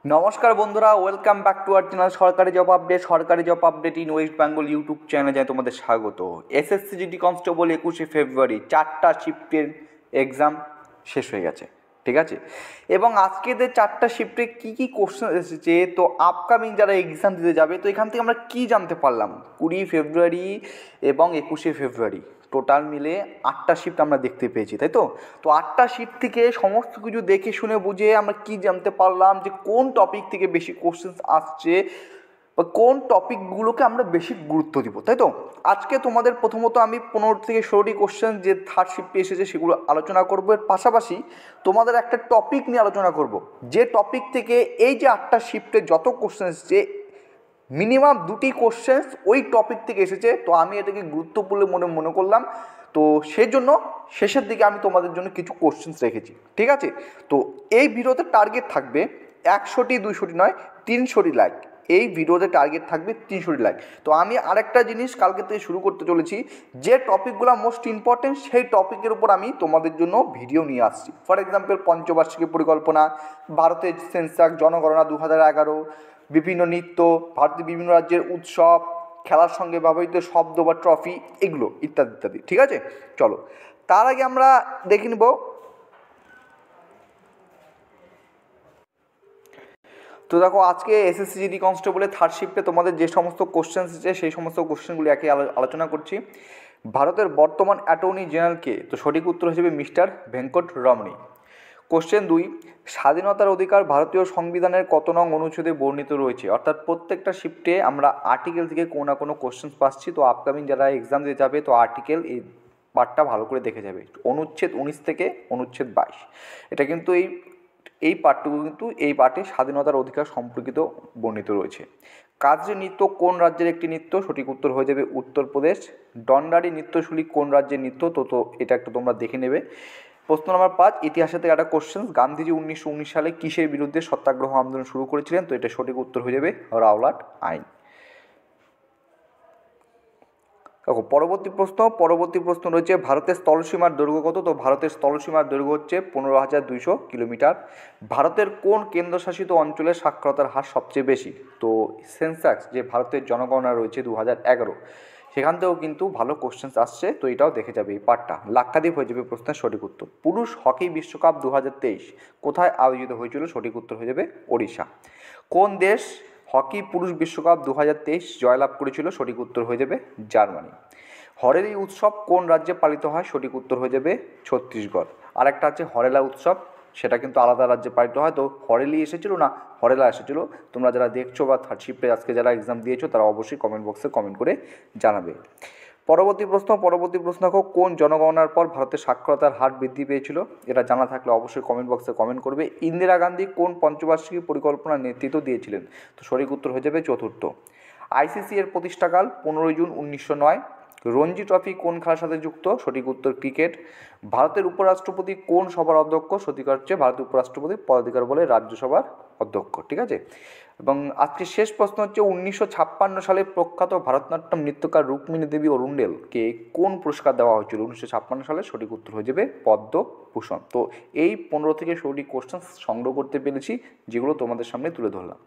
নমস্কার বন্ধুরা, welcome back to our channel সরকারি job update in West Bengal YouTube চ্যানেলে জানাই তোমাদের স্বাগত। এসএসসি জিডি কনস্টেবল 21শে ফেব্রুয়ারি 4টা শিফটের এক্সাম শেষ হয়ে গেছে, ঠিক আছে। এবং আজকেদের 4টা শিফটে কী কী কোশ্চেন এসেছে, তো আপকামিং যারা এক্সাম দিতে যাবে, তো এখান থেকে আমরা কী জানতে পারলাম 20 ফেব্রুয়ারি এবং 21শে ফেব্রুয়ারি টোটাল মিলে 8টা শিফট আমরা দেখতে পেয়েছি, তাই তো। তো 8টা শিফট থেকে সমস্ত কিছু দেখে শুনে বুঝে আমরা কি জানতে পারলাম যে কোন টপিক থেকে বেশি কোশ্চেন্স আসছে বা কোন টপিকগুলোকে আমরা বেশি গুরুত্ব দিব, তাই তো। আজকে তোমাদের প্রথমত আমি 15 থেকে 16টি কোশ্চেন যে থার্ড শিফটে এসেছে সেগুলো আলোচনা করবো। এর পাশাপাশি তোমাদের একটা টপিক নিয়ে আলোচনা করব, যে টপিক থেকে এই যে 8টা শিফটে যত কোশ্চেন এসেছে মিনিমাম 2টি কোশ্চেন্স ওই টপিক থেকে এসেছে। তো আমি এটাকে গুরুত্বপূর্ণ মনে করলাম, তো সেই জন্য শেষের দিকে আমি তোমাদের জন্য কিছু কোশ্চেন্স রেখেছি, ঠিক আছে। তো এই ভিডিওতে টার্গেট থাকবে 100টি, 200টি নয়, 300টি লাইক। এই ভিডিওতে টার্গেট থাকবে 300টি লাইক। তো আমি আরেকটা জিনিস কালকে থেকে শুরু করতে চলেছি, যে টপিকগুলো মোস্ট ইম্পর্টেন্ট সেই টপিকের উপর আমি তোমাদের জন্য ভিডিও নিয়ে আসছি। ফর এক্সাম্পল পঞ্চবার্ষিকী পরিকল্পনা, ভারতের সেন্সাস, জনগণনা 2011, বিভিন্ন নৃত্য, ভারতের বিভিন্ন রাজ্যের উৎসব, খেলার সঙ্গে ব্যবহৃত শব্দ বা ট্রফি, এগুলো ইত্যাদি ইত্যাদি, ঠিক আছে। চলো তার আগে আমরা দেখে নেব। তো দেখো, আজকে এসএসসি জিডি কনস্টেবলের থার্ড শিফটে তোমাদের যে সমস্ত কোশ্চেন এসেছে সেই সমস্ত কোশ্চেনগুলি একে আলোচনা করছি। ভারতের বর্তমান অ্যাটর্নি জেনারেলকে, তো সঠিক উত্তর হিসেবে মিস্টার ভেঙ্কট রমণী। কোশ্চেন 2, স্বাধীনতার অধিকার ভারতীয় সংবিধানের কত নং অনুচ্ছেদে বর্ণিত রয়েছে। অর্থাৎ প্রত্যেকটা শিফটে আমরা আর্টিকেল থেকে কোনো না কোনো কোশ্চেন পাচ্ছি। তো আপকামিং যারা এক্সাম দিতে যাবে, তো আর্টিকেল এই পার্টটা ভালো করে দেখে যাবে। অনুচ্ছেদ 19 থেকে অনুচ্ছেদ 22, এটা কিন্তু এই পার্টটুকু কিন্তু এই পার্টে স্বাধীনতার অধিকার সম্পর্কিত বর্ণিত রয়েছে। কাজরি নৃত্য কোন রাজ্যের একটি নৃত্য, সঠিক উত্তর হয়ে যাবে উত্তরপ্রদেশ। দণ্ডারি নৃত্যশৈলী কোন রাজ্যের নৃত্য, তো এটা একটু তোমরা দেখে নেবে। প্রশ্ন নম্বর 5, ইতিহাসে থেকে একটা কোশ্চেন, গান্ধীজি 1919 সালে কিসের বিরুদ্ধে সত্যাগ্রহ আন্দোলন শুরু করেছিলেন, তো এটা সঠিক উত্তর হয়ে যাবে রাওলাট আইন। দেখো পরবর্তী প্রশ্ন রয়েছে, ভারতের স্থলসীমার দৈর্ঘ্য কত। তো ভারতের স্থলসীমার দৈর্ঘ্য হচ্ছে 15,200 কিলোমিটার। ভারতের কোন কেন্দ্রশাসিত অঞ্চলের সাক্ষরতার হার সবচেয়ে বেশি। তো সেন্সাস যে ভারতের জনগণনা রয়েছে 2011, সেখান থেকেও কিন্তু ভালো কোশ্চেন্স আসছে, তো এটাও দেখে যাবে এই পার্টটা। লাক্ষাদ্বীপ হয়ে যাবে প্রশ্নের সঠিক উত্তর। পুরুষ হকি বিশ্বকাপ 2023 কোথায় আয়োজিত হয়েছিল, সঠিক উত্তর হয়ে যাবে ওড়িশা। কোন দেশ হকি পুরুষ বিশ্বকাপ 2023 জয়লাভ করেছিল, সঠিক উত্তর হয়ে যাবে জার্মানি। হরেলি উৎসব কোন রাজ্যে পালিত হয়, সঠিক উত্তর হয়ে যাবে ছত্তিশগড়। আরেকটা আছে হরেলা উৎসব, সেটা কিন্তু আলাদা রাজ্যে পালিত হয়। তো হরেলি এসেছিলো না হরেলা এসেছিলো, তোমরা যারা দেখছো বা থার্ড শিফটে আজকে যারা এক্সাম দিয়েছো তারা অবশ্যই কমেন্ট বক্সে কমেন্ট করে জানাবে। পরবর্তী প্রশ্ন দেখো, কোন জনগণনার পর ভারতের সাক্ষরতার হার বৃদ্ধি পেয়েছিল। এটা জানা থাকলে অবশ্যই কমেন্ট বক্সে কমেন্ট করবে। ইন্দিরা গান্ধী কোন পঞ্চবার্ষিকী পরিকল্পনার নেতৃত্ব দিয়েছিলেন, তো সঠিক উত্তর হয়ে যাবে চতুর্থ। আইসিসি এর প্রতিষ্ঠাকাল 15 জুন 1909। রঞ্জি ট্রফি কোন খেলার সাথে যুক্ত, সঠিক উত্তর ক্রিকেট। ভারতের উপরাষ্ট্রপতি কোন সভার অধ্যক্ষ, সঠিক হচ্ছে ভারতের উপরাষ্ট্রপতি পদাধিকার বলে রাজ্যসভার অধ্যক্ষ, ঠিক আছে। এবং আজকে শেষ প্রশ্ন হচ্ছে, 1956 সালে প্রখ্যাত ভারতনাট্যম নৃত্যকার রুক্মিণী দেবী অরুণ্ডেলকে কোন পুরস্কার দেওয়া হয়েছিল 1956 সালে, সঠিক উত্তর হয়ে যাবে পদ্মভূষণ। তো এই 15 থেকে 16টি কোশ্চেন সংগ্রহ করতে পেরেছি, যেগুলো তোমাদের সামনে তুলে ধরলাম।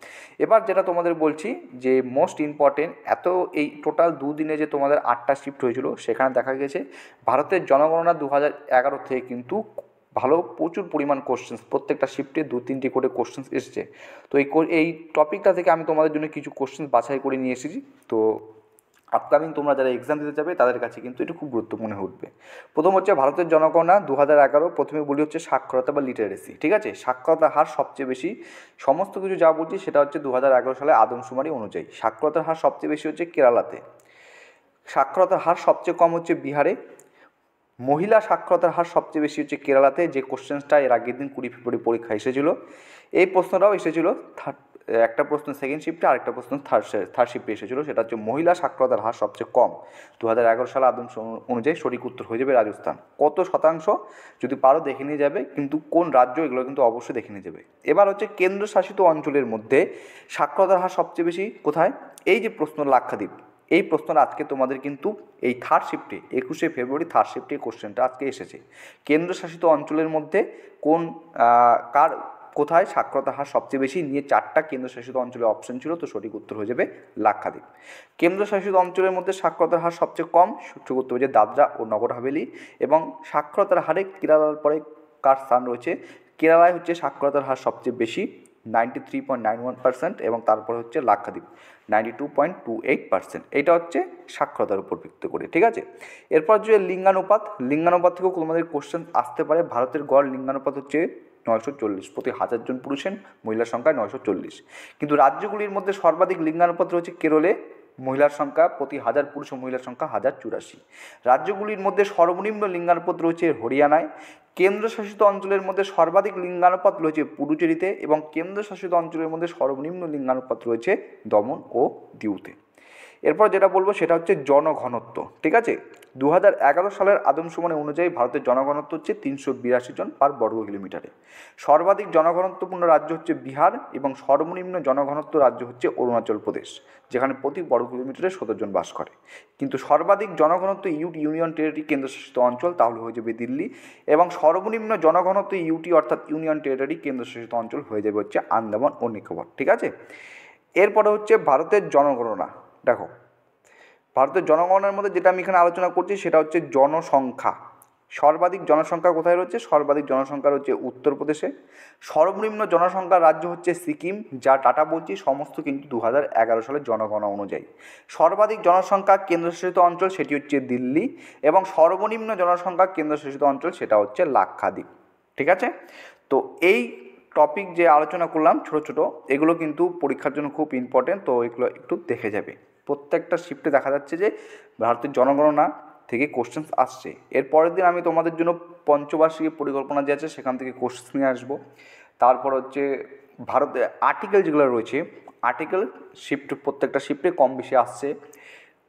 এবার যেটা তোমাদের বলছি যে মোস্ট ইম্পর্টেন্ট, এত এই টোটাল দুদিনে যে তোমাদের 8টা শিফট হয়েছিল, সেখানে দেখা গেছে ভারতের জনগণনা 2011 থেকে কিন্তু ভালো প্রচুর পরিমাণ কোশ্চেন্স, প্রত্যেকটা শিফটে 2-3টি করে কোশ্চেন্স এসছে। তো এই টপিকটা থেকে আমি তোমাদের জন্য কিছু কোশ্চেন্স বাছাই করে নিয়ে এসেছি। তো আপকামিং তোমরা যারা এক্সাম দিতে যাবে তাদের কাছে কিন্তু এটা খুব গুরুত্বপূর্ণ হয়ে উঠবে। প্রথম হচ্ছে ভারতের জনগণনা 2011, প্রথমে বলি হচ্ছে সাক্ষরতা বা লিটারেসি, ঠিক আছে। সাক্ষরতার হার সবচেয়ে বেশি, সমস্ত কিছু যা বলছি সেটা হচ্ছে 2011 সালে আদমশুমারি অনুযায়ী। সাক্ষরতার হার সবচেয়ে বেশি হচ্ছে কেরালাতে। সাক্ষরতার হার সবচেয়ে কম হচ্ছে বিহারে। মহিলা সাক্ষরতার হার সবচেয়ে বেশি হচ্ছে কেরালাতে, যে কোশ্চেন্সটা এর আগের দিন 20 ফেব্রুয়ারি পরীক্ষা এসেছিলো। এই প্রশ্নটাও এসেছিলো একটা প্রশ্ন সেকেন্ড শিফটে, আরেকটা প্রশ্ন থার্ড শিফটে এসেছিলো। সেটা হচ্ছে মহিলা সাক্ষরতার হার সবচেয়ে কম 2011 সালে আদম অনুযায়ী, সঠিক উত্তর হয়ে যাবে রাজস্থান। কত শতাংশ যদি পারো দেখে নিয়ে যাবে, কিন্তু কোন রাজ্য এগুলো কিন্তু অবশ্যই দেখে নিয়ে যাবে। এবার হচ্ছে কেন্দ্রশাসিত অঞ্চলের মধ্যে সাক্ষরতার হার সবচেয়ে বেশি কোথায়, এই যে প্রশ্ন লাক্ষাদ্বীপ। এই প্রশ্নটা আজকে তোমাদের কিন্তু এই থার্ড শিফটে 21শে ফেব্রুয়ারি থার্ড শিফটে কোশ্চেনটা আজকে এসেছে। কেন্দ্রশাসিত অঞ্চলের মধ্যে কোন কার কোথায় সাক্ষরতার হার সবচেয়ে বেশি, নিয়ে 4টা কেন্দ্রশাসিত অঞ্চলের অপশন ছিল, তো সঠিক উত্তর হয়ে যাবে লাক্ষাদ্বীপ। কেন্দ্রশাসিত অঞ্চলের মধ্যে সাক্ষরতার হার সবচেয়ে কম, সঠিক উত্তর হচ্ছে দাদরা ও নগর হাভেলি। এবং সাক্ষরতার হারে কেরালার পরে কার স্থান রয়েছে, কেরালায় হচ্ছে সাক্ষরতার হার সবচেয়ে বেশি 93.91%, এবং তারপরে হচ্ছে লাক্ষাদ্বীপ 92.28%। এটা হচ্ছে সাক্ষরতার উপর ভিত্তি করে, ঠিক আছে। এরপর যে লিঙ্গানুপাত, লিঙ্গানুপাত থেকেও তোমাদের কোশ্চেন আসতে পারে। ভারতের গড় লিঙ্গানুপাত হচ্ছে 940, প্রতি 1000 জন পুরুষের মহিলার সংখ্যা 940। কিন্তু রাজ্যগুলির মধ্যে সর্বাধিক লিঙ্গানুপাত রয়েছে কেরলে, মহিলার সংখ্যা প্রতি 1000 পুরুষ ও মহিলার সংখ্যা 1084। রাজ্যগুলির মধ্যে সর্বনিম্ন লিঙ্গানুপাত রয়েছে হরিয়ানায়। কেন্দ্রশাসিত অঞ্চলের মধ্যে সর্বাধিক লিঙ্গানুপাত রয়েছে পুডুচেরিতে, এবং কেন্দ্রশাসিত অঞ্চলের মধ্যে সর্বনিম্ন লিঙ্গানুপাত রয়েছে দমন ও দিউতে। এরপর যেটা বলবো সেটা হচ্ছে জনঘনত্ব, ঠিক আছে। 2011 সালের আদমশুমারি অনুযায়ী ভারতের জনঘনত্ব হচ্ছে 382 জন পার বর্গ কিলোমিটারে। সর্বাধিক জনঘনত্বপূর্ণ রাজ্য হচ্ছে বিহার, এবং সর্বনিম্ন জনঘনত্ব রাজ্য হচ্ছে অরুণাচল প্রদেশ, যেখানে প্রতি বর্গ কিলোমিটারে 17 জন বাস করে। কিন্তু সর্বাধিক জনঘনত্ব ইউনিয়ন টেরিটরি কেন্দ্রশাসিত অঞ্চল, তাহলে হয়ে যাবে দিল্লি। এবং সর্বনিম্ন জনঘনত্ব ইউটি অর্থাৎ ইউনিয়ন টেরিটরি কেন্দ্রশাসিত অঞ্চল হয়ে যাবে হচ্ছে আন্দামান ও নিকোবর, ঠিক আছে। এরপরে হচ্ছে ভারতের জনগণনা। দেখো, ভারতের জনগণনার মধ্যে যেটা আমি এখানে আলোচনা করছি সেটা হচ্ছে জনসংখ্যা। সর্বাধিক জনসংখ্যা কোথায় রয়েছে, সর্বাধিক জনসংখ্যা রয়েছে উত্তরপ্রদেশে। সর্বনিম্ন জনসংখ্যার রাজ্য হচ্ছে সিকিম, যা টাটা বলছি সমস্ত কিন্তু 2011 সালের জনগণনা অনুযায়ী। সর্বাধিক জনসংখ্যা কেন্দ্রশাসিত অঞ্চল সেটি হচ্ছে দিল্লি, এবং সর্বনিম্ন জনসংখ্যা কেন্দ্রশাসিত অঞ্চল সেটা হচ্ছে লাক্ষাদ্বীপ, ঠিক আছে। তো এই টপিক যে আলোচনা করলাম ছোটো ছোটো, এগুলো কিন্তু পরীক্ষার জন্য খুব ইম্পর্টেন্ট, তো এগুলো একটু দেখে যাবে। প্রত্যেকটা শিফটে দেখা যাচ্ছে যে ভারতের জনগণনা থেকে কোশ্চেন্স আসছে। এর পরের দিন আমি তোমাদের জন্য পঞ্চবার্ষিকী পরিকল্পনা যে আছে সেখান থেকে কোশ্চেন নিয়ে আসবো। তারপর হচ্ছে ভারতে আর্টিকেল যেগুলো রয়েছে, আর্টিকেল শিফট প্রত্যেকটা শিফটে কম বেশি আসছে।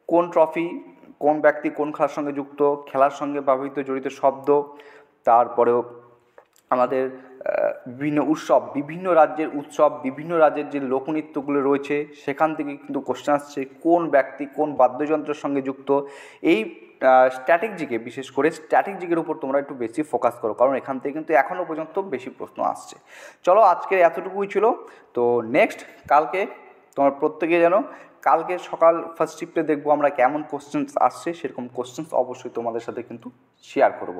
কোন ট্রফি, কোন ব্যক্তি কোন খেলার সঙ্গে যুক্ত, খেলার সঙ্গে ব্যবহৃত জড়িত শব্দ, তারপরেও আমাদের বিভিন্ন উৎসব, বিভিন্ন রাজ্যের উৎসব, বিভিন্ন রাজ্যের যে লোকনৃত্যগুলো রয়েছে সেখান থেকে কিন্তু কোশ্চেন আসছে। কোন ব্যক্তি কোন বাদ্যযন্ত্রের সঙ্গে যুক্ত, এই স্ট্র্যাটেজিকে, বিশেষ করে স্ট্র্যাটেজিকের উপর তোমরা একটু বেশি ফোকাস করো, কারণ এখান থেকে কিন্তু এখনও পর্যন্ত বেশি প্রশ্ন আসছে। চলো আজকে এতটুকুই ছিল। তো নেক্সট কালকে তোমার প্রত্যেকে যেন কালকে সকাল ফার্স্ট শিফটে দেখবো আমরা কেমন কোশ্চেন্স আসছে, সেরকম কোশ্চেন্স অবশ্যই তোমাদের সাথে কিন্তু শেয়ার করব।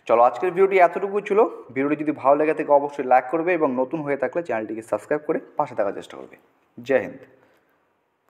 চলো আজকের ভিডিওটি এতটুকুই ছিল। ভিডিওটি যদি ভালো লেগে থাকে অবশ্যই লাইক করবে, এবং নতুন হয়ে থাকলে চ্যানেলটিকে সাবস্ক্রাইব করে পাশে থাকার চেষ্টা করবে। জয় হিন্দ।